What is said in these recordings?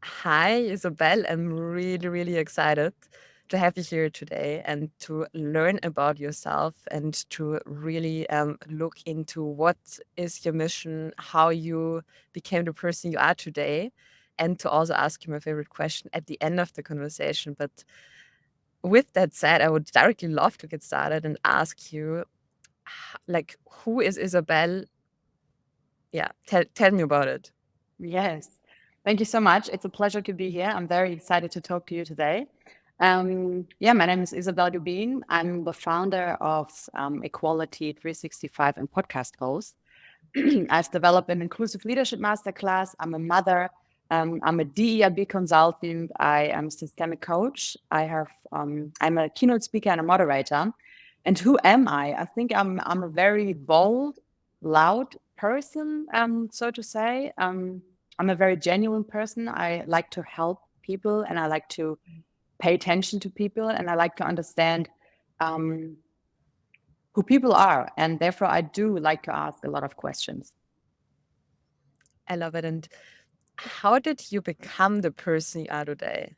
Hi, Isabel. I'm really, really excited to have you here today and to learn about yourself and to really look into what is your mission, how you became the person you are today, and to also ask you my favorite question at the end of the conversation. But with that said, I would directly love to get started and ask you, who is Isabel? Yeah, tell me about it. Yes. Thank you so much. It's a pleasure to be here. I'm very excited to talk to you today. My name is Isabel Gebien. I'm the founder of Equality 365 and podcast host. I've developed an Inclusive Leadership Masterclass. I'm a mother. I'm a DEIB consultant. I am a systemic coach. I'm a keynote speaker and a moderator. And who am I? I think I'm a very bold, loud person, so to say. I'm a very genuine person. I like to help people and I like to pay attention to people and I like to understand um, who people are. And therefore, I do like to ask a lot of questions. I love it. And how did you become the person you are today?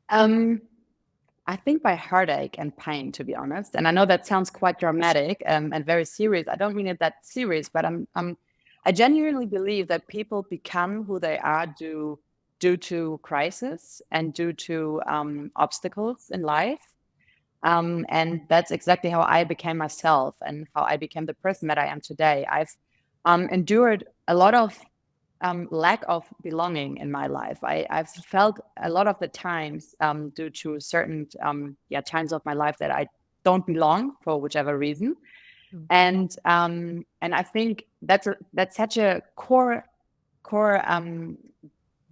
Um, I think by heartache and pain, to be honest. And I know that sounds quite dramatic and very serious. I don't mean it that serious, but I genuinely believe that people become who they are due to crisis and due to obstacles in life. And that's exactly how I became myself and how I became the person that I am today. I've endured a lot of lack of belonging in my life. I've felt a lot of the times due to certain times of my life that I don't belong for whichever reason. Mm. And I think that's such a core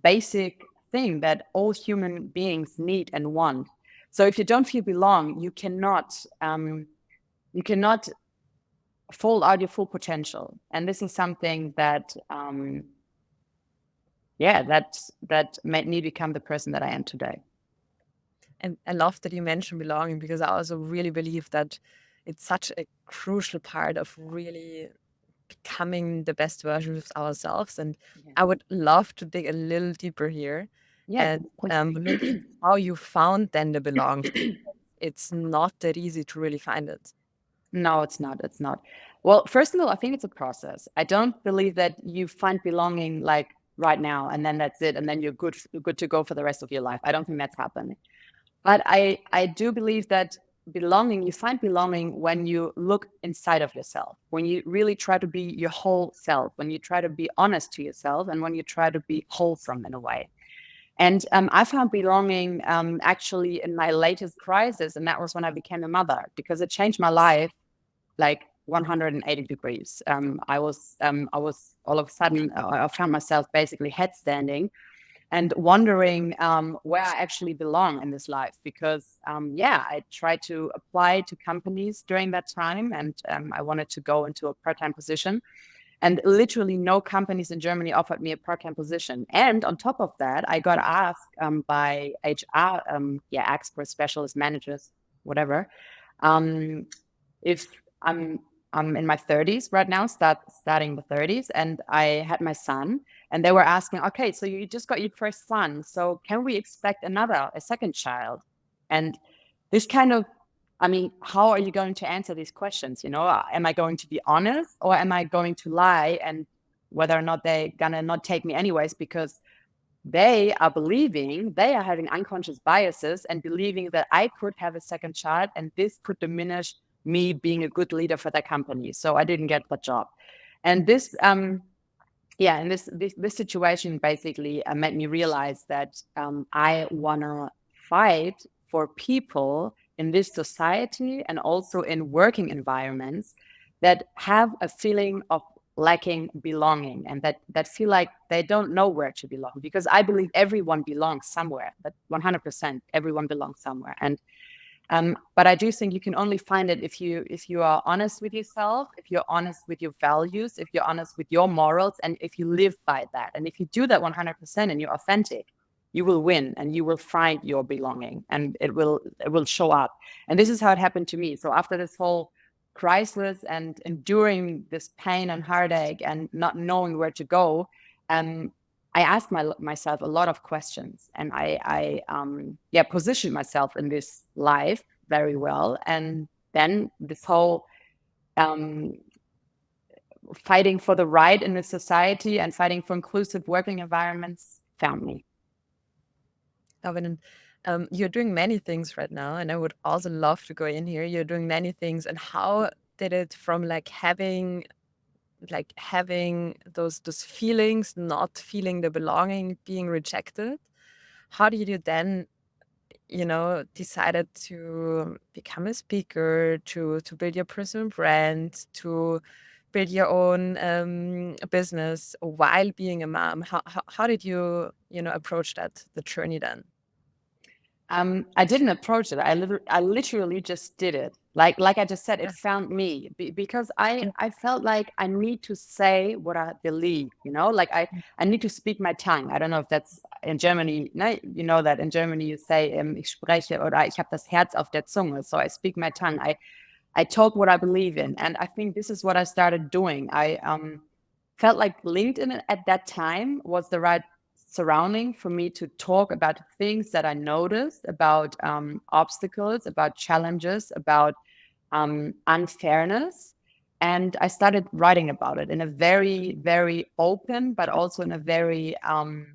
basic thing that all human beings need and want. So if you don't feel belong, you cannot fold out your full potential. And this is something that made me become the person that I am today. And I love that you mentioned belonging because I also really believe that it's such a crucial part of really becoming the best version of ourselves. And Yeah. I would love to dig a little deeper here Yeah, and please. look at how you found then the belong. It's not that easy to really find it. No, it's not. It's not. Well, first of all, I think it's a process. I don't believe that you find belonging like right now and then that's it, and then you're good to go for the rest of your life. I don't think that's happening. But I do believe that you find belonging when you look inside of yourself, when you really try to be your whole self, when you try to be honest to yourself, and when you try to be wholesome in a way. And I found belonging actually in my latest crisis, and that was when I became a mother, because it changed my life like 180 degrees. I was all of a sudden, I found myself basically headstanding and wondering where I actually belong in this life. Because, I tried to apply to companies during that time, and I wanted to go into a part-time position. And literally, no companies in Germany offered me a part-time position. And on top of that, I got asked by HR, experts, specialists, managers, whatever, um, if I'm I'm in my 30s right now, starting the 30s, and I had my son, and they were asking, okay, so you just got your first son, so can we expect a second child? And this kind of, I mean, how are you going to answer these questions? Am I going to be honest or am I going to lie, and whether or not they're gonna not take me anyways, because they are having unconscious biases and believing that I could have a second child and this could diminish me being a good leader for their company. So I didn't get the job. And this situation basically made me realize that I want to fight for people in this society and also in working environments that have a feeling of lacking belonging, and that feel like they don't know where to belong, because I believe everyone belongs somewhere, that 100% everyone belongs somewhere. And but I do think you can only find it if you are honest with yourself, if you're honest with your values, if you're honest with your morals, and if you live by that. And if you do that 100% and you're authentic, you will win and you will find your belonging, and it will show up. And this is how it happened to me. So after this whole crisis and enduring this pain and heartache and not knowing where to go, um, I asked myself a lot of questions, and I positioned myself in this life very well. And then this whole um, fighting for the right in the society and fighting for inclusive working environments found me. Alvin, you're doing many things right now, and I would also love to go in here. You're doing many things, and how did it from having those feelings, not feeling the belonging, being rejected? How did you then, decided to become a speaker, to build your personal brand, to build your own business while being a mom? How did you, approach the journey then? I didn't approach it. I literally just did it. Like I just said, it Yeah. found me because Yeah. I felt like I need to say what I believe. Like I need to speak my tongue. I don't know if that's in Germany. No, you know that in Germany you say ich spreche oder ich habe das Herz auf der Zunge. So I speak my tongue. I talk what I believe in, and I think this is what I started doing. I felt like LinkedIn at that time was the right surrounding for me to talk about things that I noticed, about obstacles, about challenges, about unfairness. And I started writing about it in a very, very open, but also in a very mm,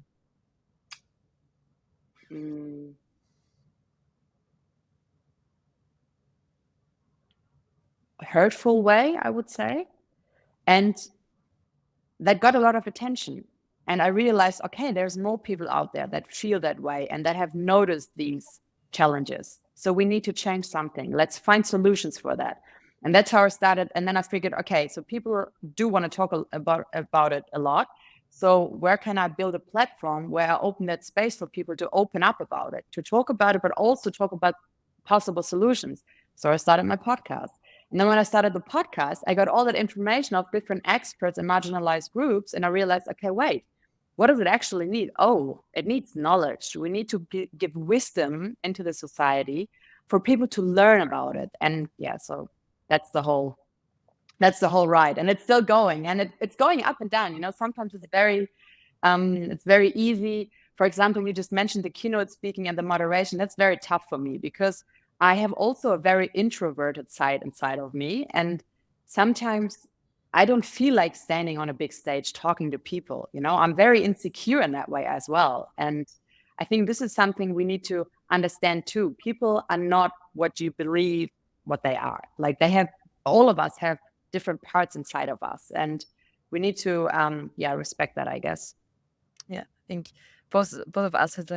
hurtful way, I would say. And that got a lot of attention. And I realized, okay, there's more people out there that feel that way and that have noticed these challenges. So we need to change something. Let's find solutions for that. And that's how I started. And then I figured, okay, so people do want to talk about it a lot. So where can I build a platform where I open that space for people to open up about it, to talk about it, but also talk about possible solutions? So I started my podcast. And then when I started the podcast, I got all that information of different experts and marginalized groups. And I realized, okay, wait, what does it actually need? Oh, it needs knowledge. We need to give wisdom into the society for people to learn about it. And yeah, so that's the whole ride. And it's still going, and it's going up and down. Sometimes it's very easy. For example, you just mentioned the keynote speaking and the moderation. That's very tough for me because I have also a very introverted side inside of me. And sometimes I don't feel like standing on a big stage talking to people. I'm very insecure in that way as well. And I think this is something we need to understand too. People are not what you believe what they are. Like all of us have different parts inside of us. And we need to, respect that, I guess. Yeah, I think both of us have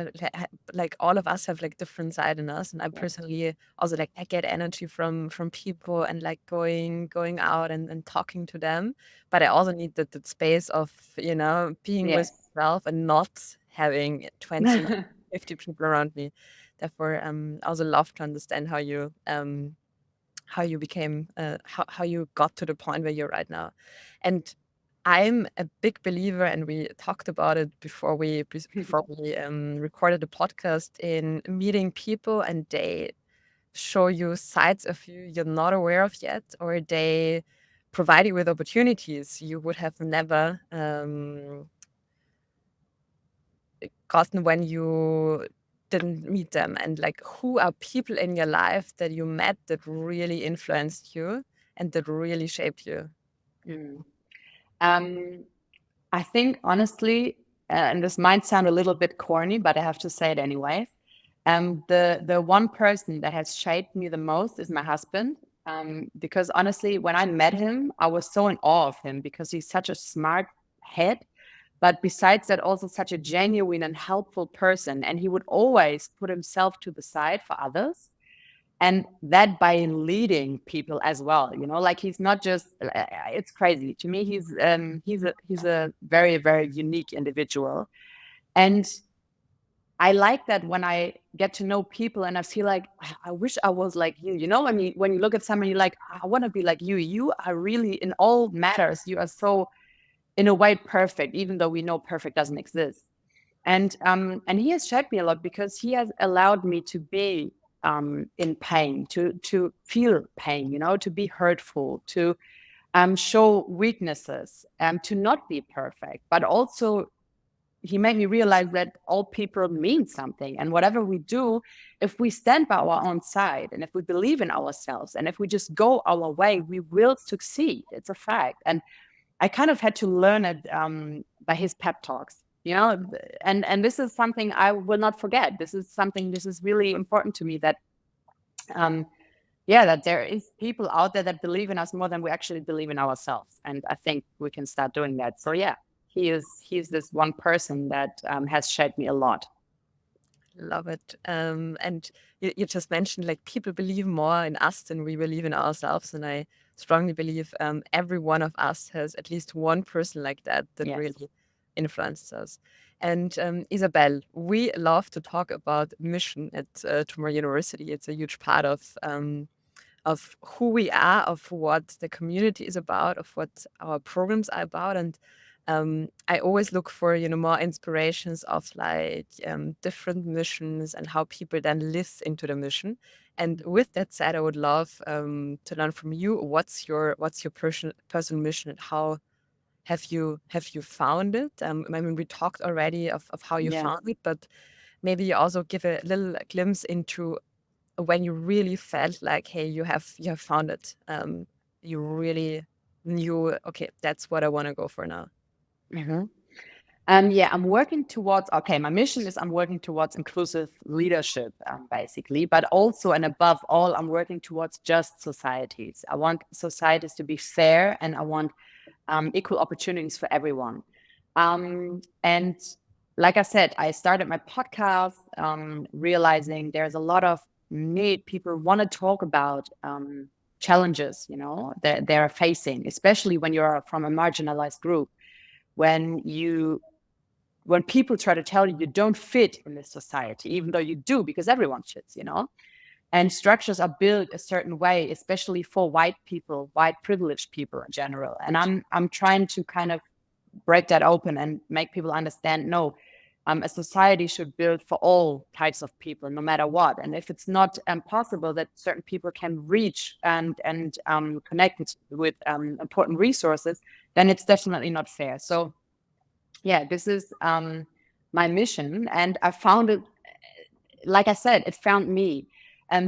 like all of us have like different side in us, and I personally also like I get energy from people and like going out and talking to them, but I also need that space of being with Yes. myself and not having 20, 50 people around me. Therefore, I also love to understand how you became how you got to the point where you're right now. And I'm a big believer, and we talked about it before we recorded the podcast, in meeting people and they show you sides of you you're not aware of yet, or they provide you with opportunities you would have never gotten when you didn't meet them. And like, who are people in your life that you met that really influenced you and that really shaped you? Mm. I think honestly, and this might sound a little bit corny, but I have to say it anyway. The one person that has shaped me the most is my husband. Because honestly, when I met him, I was so in awe of him because he's such a smart head, but besides that, also such a genuine and helpful person. And he would always put himself to the side for others. And that by leading people as well, like he's not just it's crazy to me. He's a very, very unique individual. And I like that when I get to know people and I feel like I wish I was like you. When you look at someone, you're like, I want to be like you. You are really in all matters. You are so in a way perfect, even though we know perfect doesn't exist. And he has shaped me a lot because he has allowed me to be in pain, to feel pain, to be hurtful, to show weaknesses, to not be perfect, but also he made me realize that all people mean something, and whatever we do, if we stand by our own side, and if we believe in ourselves, and if we just go our way, we will succeed. It's a fact. And I kind of had to learn it by his pep talks, and this is something I will not forget. This is really important to me, that that there is people out there that believe in us more than we actually believe in ourselves. And I think we can start doing that. So yeah, he's this one person that has shaped me a lot. Love it. And you just mentioned like people believe more in us than we believe in ourselves. And I strongly believe every one of us has at least one person like that Yes. really influences us. And Isabel, we love to talk about mission at Tomorrow University. It's a huge part of who we are, of what the community is about, of what our programs are about. And I always look for, more inspirations of like different missions and how people then live into the mission. And with that said, I would love to learn from you. What's your personal mission, and how have you found it? I mean, we talked already of how you Yeah. found it, but maybe you also give a little glimpse into when you really felt like, hey, you have found it. You really knew, okay, that's what I want to go for now. Mm-hmm. I'm working towards, my mission is I'm working towards inclusive leadership, basically, but also and above all, I'm working towards just societies. I want societies to be fair, and I want equal opportunities for everyone. And like I said, I started my podcast, realizing there's a lot of need. People want to talk about challenges, that they're facing, especially when you're from a marginalized group. When people try to tell you don't fit in this society, even though you do, because everyone fits, and structures are built a certain way, especially for white people, white privileged people in general. And I'm trying to kind of break that open and make people understand, no, a society should build for all types of people, no matter what. And if it's not possible that certain people can reach and connect with important resources, then it's definitely not fair. So yeah, this is my mission, and I found it. Like I said, it found me.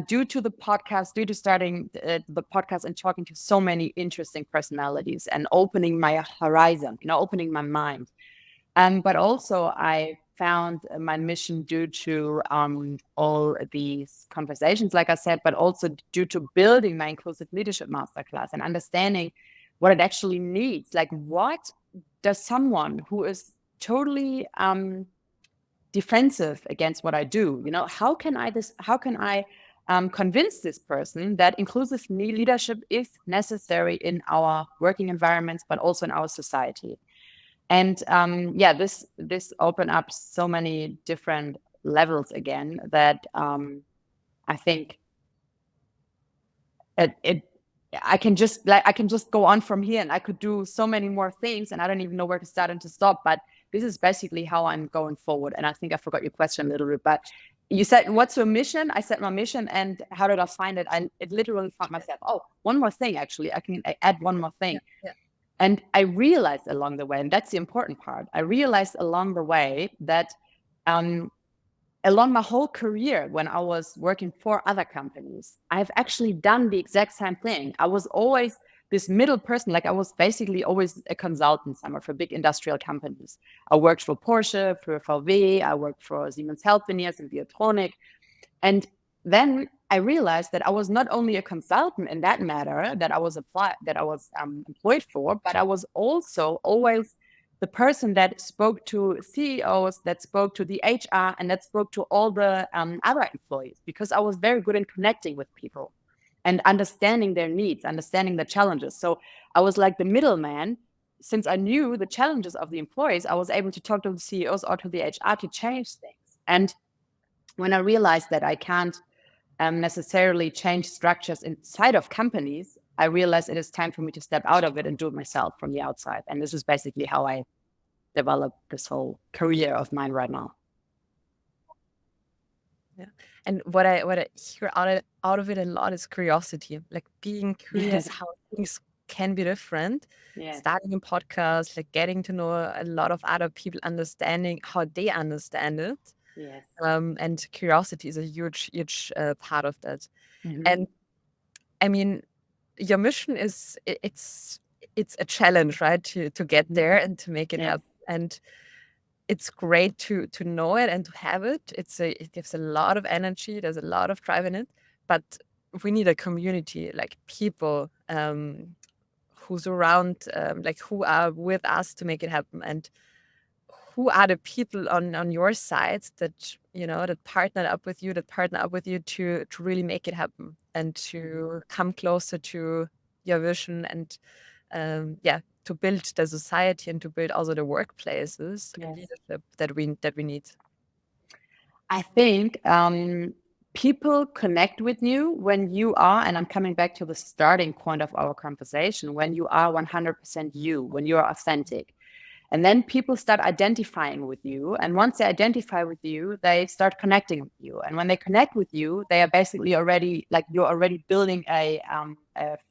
Due to the podcast, due to starting the podcast and talking to so many interesting personalities and opening my horizon, opening my mind. But also, I found my mission due to all these conversations, like I said, but also due to building my Inclusive Leadership Masterclass and understanding what it actually needs. Like, what does someone who is totally defensive against what I do, how can I convince this person that inclusive leadership is necessary in our working environments, but also in our society? And this opened up so many different levels again, that I think I can just go on from here, and I could do so many more things, and I don't even know where to start and to stop. But this is basically how I'm going forward. And I think I forgot your question a little bit, but you said, what's your mission? I said my mission, and how did I find it? It literally found myself. Oh, one more thing, actually. I can add one more thing. Yeah. And I realized along the way, and that's the important part, I realized along the way that along my whole career, when I was working for other companies, I've actually done the exact same thing. I was always this middle person. Like, I was basically always a consultant somewhere for big industrial companies. I worked for Porsche, for VW, I worked for Siemens Healthineers and Biotronic. And then I realized that I was not only a consultant in that matter, that I was employed for, but I was also always the person that spoke to CEOs, that spoke to the HR, and that spoke to all the other employees, because I was very good in connecting with people and understanding their needs, understanding the challenges. So I was like the middleman. Since I knew the challenges of the employees, I was able to talk to the CEOs or to the HR to change things. And when I realized that I can't necessarily change structures inside of companies, I realized it is time for me to step out of it and do it myself from the outside. And this is basically how I developed this whole career of mine right now. Yeah. And what I hear out of it a lot is curiosity, like being curious Yes. how things can be different. Yes. Starting a podcast, like getting to know a lot of other people, understanding how they understand it. Yes. And curiosity is a huge, huge part of that. Mhm. And I mean, your mission is it's a challenge, right? To get there and to make it Yes. happen. And it's great to know it and to have it. It gives a lot of energy. There's a lot of drive in it, but we need a community, like people who's around, like who are with us to make it happen. And who are the people on your side that that partner up with you, to really make it happen and to come closer to your vision and to build the society and to build also the workplaces and Yes. leadership that we need. I think people connect with you when you are, and I'm coming back to the starting point of our conversation, when you are 100% you, when you are authentic. And then people start identifying with you. And once they identify with you, they start connecting with you. And when they connect with you, they are basically already like you're already building a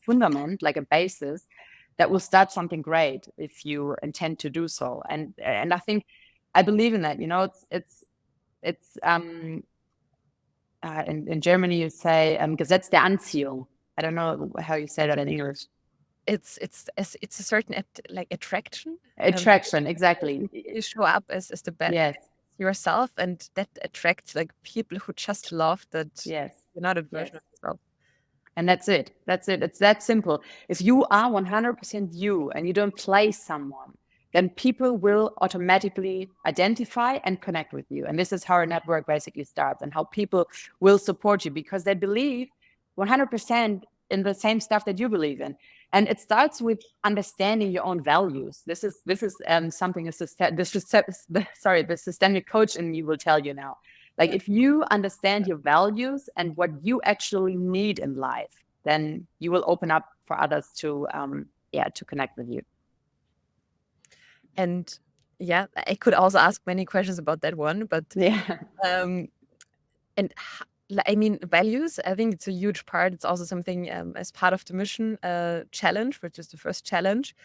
fundament, like a basis that will start something great if you intend to do so. And I think I believe in that. It's in Germany you say Gesetz der Anziehung. I don't know how you say that in English. It's a certain like attraction. Attraction, exactly. You show up as the best Yes, yourself, and that attracts like people who just love that yes, you're not a yes. version of yourself. And that's it. That's it. It's that simple. If you are 100% you and you don't play someone, then people will automatically identify and connect with you. And this is how a network basically starts and how people will support you because they believe 100% in the same stuff that you believe in. And it starts with understanding your own values. This is something the systemic coach in me will tell you now. Like if you understand your values and what you actually need in life, then you will open up for others to connect with you. And yeah, I could also ask many questions about that one, but Yeah. um, and I mean, values, I think it's a huge part. It's also something as part of the mission challenge, which is the first challenge.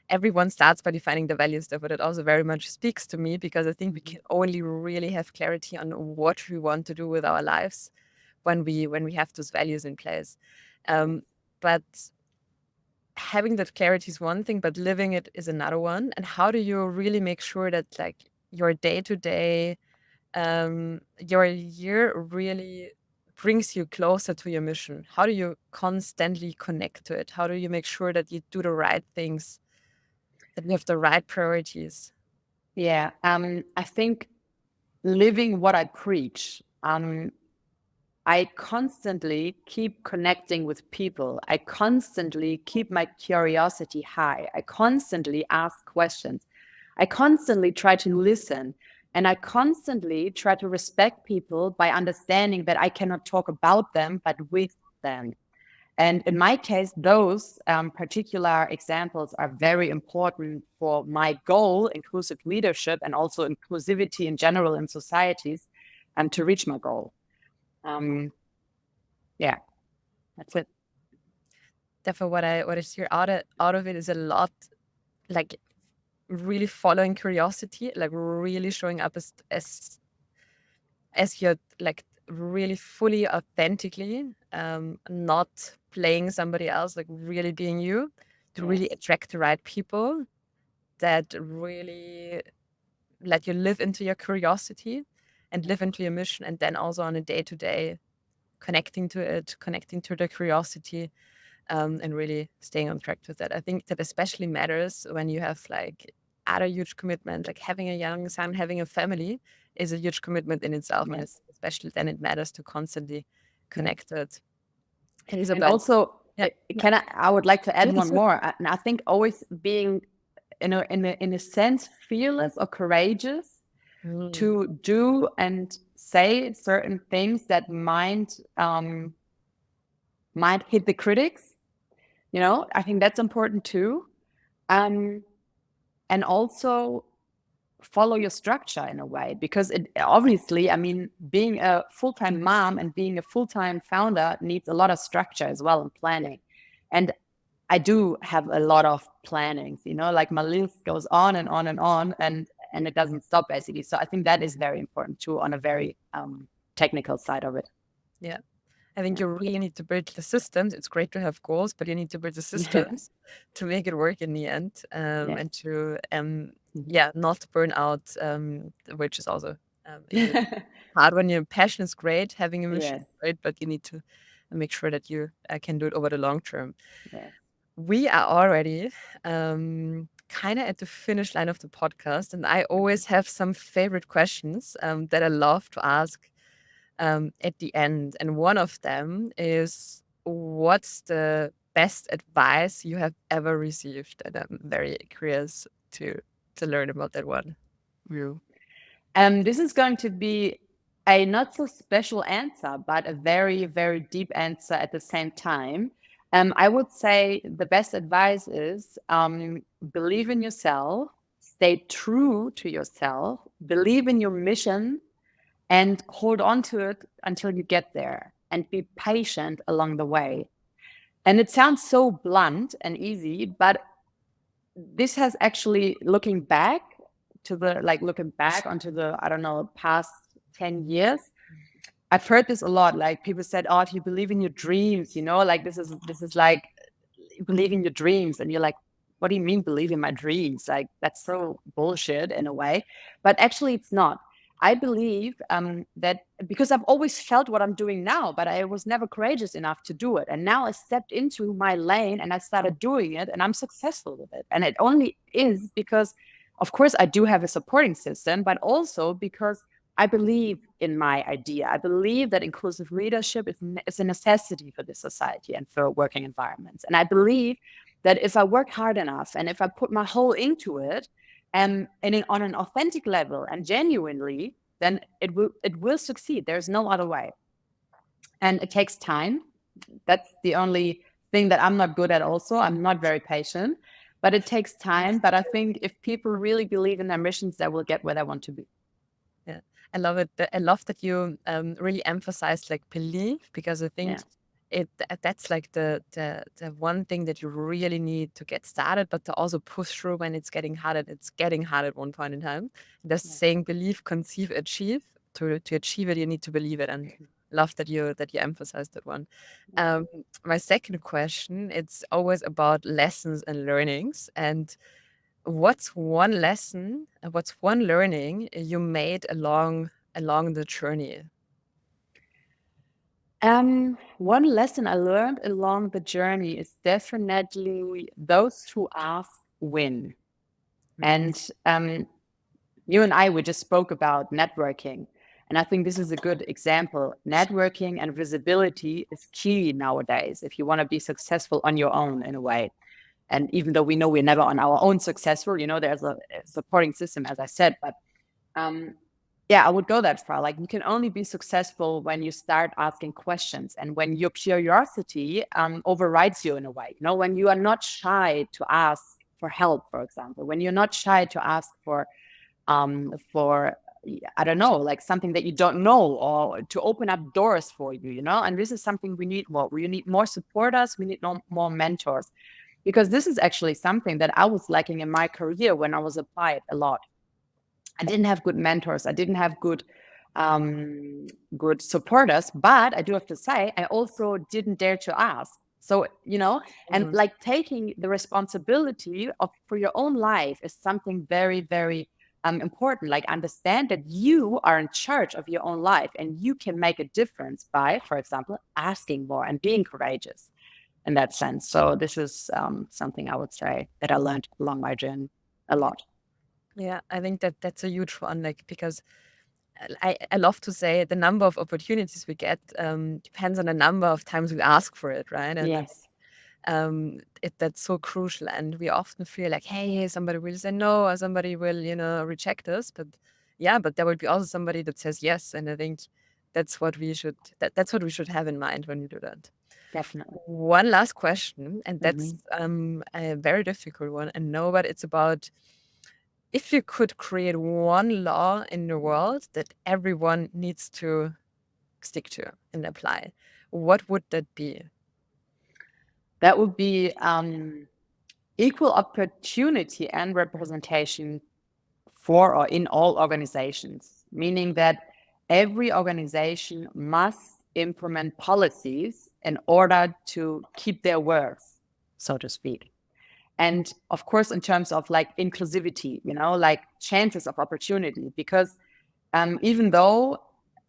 Everyone starts by defining the value stuff, but it also very much speaks to me because I think we can only really have clarity on what we want to do with our lives when we have those values in place. But having that clarity is one thing, but living it is another one. And how do you really make sure that like your day to day, your year really brings you closer to your mission? How do you constantly connect to it? How do you make sure that you do the right things, that you have the right priorities? Yeah. I think living what I preach. I constantly keep connecting with people. I constantly keep my curiosity high. I constantly ask questions. I constantly try to listen. And I constantly try to respect people by understanding that I cannot talk about them, but with them. And in my case, those particular examples are very important for my goal, inclusive leadership, and also inclusivity in general in societies, to reach my goal. Yeah, that's it. Therefore, what I hear out of it is a lot, like really following curiosity, like really showing up as you're like really fully authentically, not playing somebody else, like really being you, to really Yes. attract the right people that really let you live into your curiosity and live into your mission, and then also on a day to day connecting to it, connecting to the curiosity, and really staying on track with that. I think that especially matters when you have like other huge commitment, like having a young son, having a family is a huge commitment in itself, and Yes. it's especially then it matters to constantly connect it. And And Isabel, also, yeah, I would like to add yeah, one more. And I think always being in a sense fearless or courageous mm, to do and say certain things that might hit the critics. I think that's important too. Um, and also follow your structure in a way, because it obviously, I mean, being a full-time mom and being a full-time founder needs a lot of structure as well and planning. And I do have a lot of plannings, like my list goes on and on and on, and it doesn't stop basically. So I think that is very important too on a very technical side of it. Yeah. I think Yeah. you really need to build the systems. It's great to have goals, but you need to build the Yeah. systems to make it work in the end, Yeah. and to Mhm. yeah, not burn out, which is also a huge part. When your passion is great, having a mission Yes. is great, but you need to make sure that you can do it over the long term. Yes. We are already kind of at the finish line of the podcast, and I always have some favorite questions that I love to ask at the end. And one of them is, what's the best advice you have ever received? And I'm very curious to learn about that one. You. This is going to be a not so special answer, but a very, very deep answer at the same time. I would say the best advice is believe in yourself, stay true to yourself, believe in your mission, and hold on to it until you get there, and be patient along the way. And it sounds so blunt and easy, but this has actually, looking back onto the, I don't know, past 10 years, I've heard this a lot. Like people said, oh, if you believe in your dreams, like this is like believe in your dreams. And you're like, what do you mean believe in my dreams? Like that's so bullshit in a way. But actually it's not. I believe that because I've always felt what I'm doing now, but I was never courageous enough to do it. And now I stepped into my lane and I started doing it, and I'm successful with it. And it only is because, of course, I do have a supporting system, but also because I believe in my idea. I believe that inclusive leadership is a necessity for this society and for working environments. And I believe that if I work hard enough and if I put my whole into it, on an authentic level and genuinely, then it will succeed. There's no other way. And it takes time. That's the only thing that I'm not good at also. I'm not very patient, but it takes time. But I think if people really believe in their missions, they will get where they want to be. Yeah, I love it. I love that you really emphasize like belief, because I think Yeah. that's like the one thing that you really need to get started, but to also push through when it's getting hard. And it's getting hard at one point in time. There's Yeah. saying believe, conceive, achieve. To achieve it, you need to believe it, and love that you emphasized that one. Um, my second question, it's always about lessons and learnings. And what's one learning you made along the journey? One lesson I learned along the journey is definitely those who ask win. Mm. And you and I, we just spoke about networking. And I think this is a good example. Networking and visibility is key nowadays if you want to be successful on your own in a way. And even though we know we're never on our own successful, there's a supporting system, as I said, but um, yeah, I would go that far. Like you can only be successful when you start asking questions and when your curiosity overrides you in a way. When you are not shy to ask for help, for example, when you're not shy to ask for I don't know, like something that you don't know, or to open up doors for you. And this is something we need more. We need more supporters. We need more mentors, because this is actually something that I was lacking in my career when I was applied a lot. I didn't have good mentors. I didn't have good supporters. But I do have to say, I also didn't dare to ask. So, and Mhm. like taking the responsibility for your own life is something very, very important. Like understand that you are in charge of your own life and you can make a difference by, for example, asking more and being courageous in that sense. So this is something I would say that I learned along my journey a lot. Yeah, I think that's a huge one, like, because I love to say the number of opportunities we get depends on the number of times we ask for it, right? And Yes. that's so crucial. And we often feel like, hey, somebody will say no, or somebody will, reject us. But yeah, but there will be also somebody that says yes. And I think that's what we should have in mind when we do that. Definitely. One last question, and that's Mhm. a very difficult one. And no, but it's about, if you could create one law in the world that everyone needs to stick to and apply, what would that be? That would be equal opportunity and representation for or in all organizations, meaning that every organization must implement policies in order to keep their words, so to speak. And of course, in terms of like inclusivity, like chances of opportunity, because even though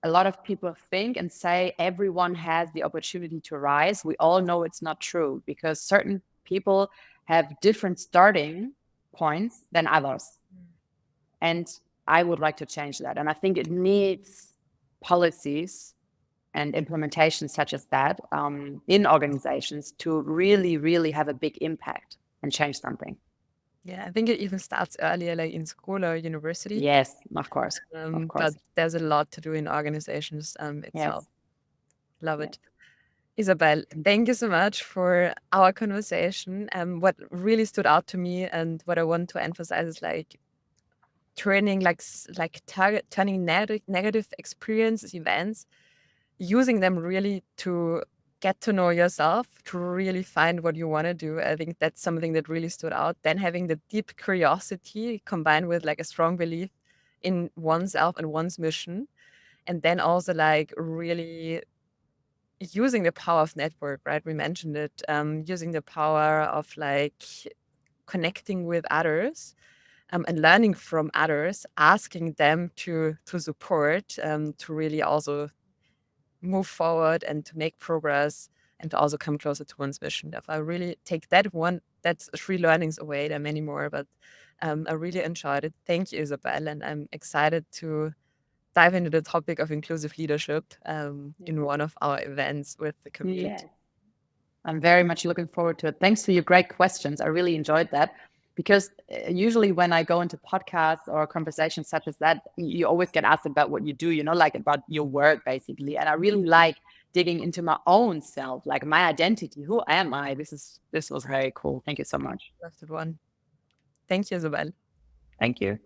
a lot of people think and say everyone has the opportunity to rise, we all know it's not true, because certain people have different starting points than others. And I would like to change that. And I think it needs policies and implementation such as that in organizations to really, really have a big impact and change something. Yeah, I think it even starts earlier, like in school or university. Yes, of course. But there's a lot to do in organizations itself. Yes. Love it. Isabel, thank you so much for our conversation. What really stood out to me and what I want to emphasize is like turning turning negative experiences, events, using them really to get to know yourself, to really find what you want to do. I think that's something that really stood out. Then having the deep curiosity combined with like a strong belief in oneself and one's mission. And then also like really using the power of network, right? We mentioned it, using the power of like connecting with others and learning from others, asking them to support, to really also move forward and to make progress and to also come closer to one's mission. If I really take that one, that's 3 learnings away. There are many more, but I really enjoyed it. Thank you, Isabel, and I'm excited to dive into the topic of inclusive leadership in one of our events with the community. Yeah. I'm very much looking forward to it. Thanks for your great questions. I really enjoyed that, because usually when I go into podcasts or conversations such as that, you always get asked about what you do, like about your work, basically. And I really like digging into my own self, like my identity. Who am I? This was very cool. Thank you so much. That's the one. Thank you, Isabel. Thank you.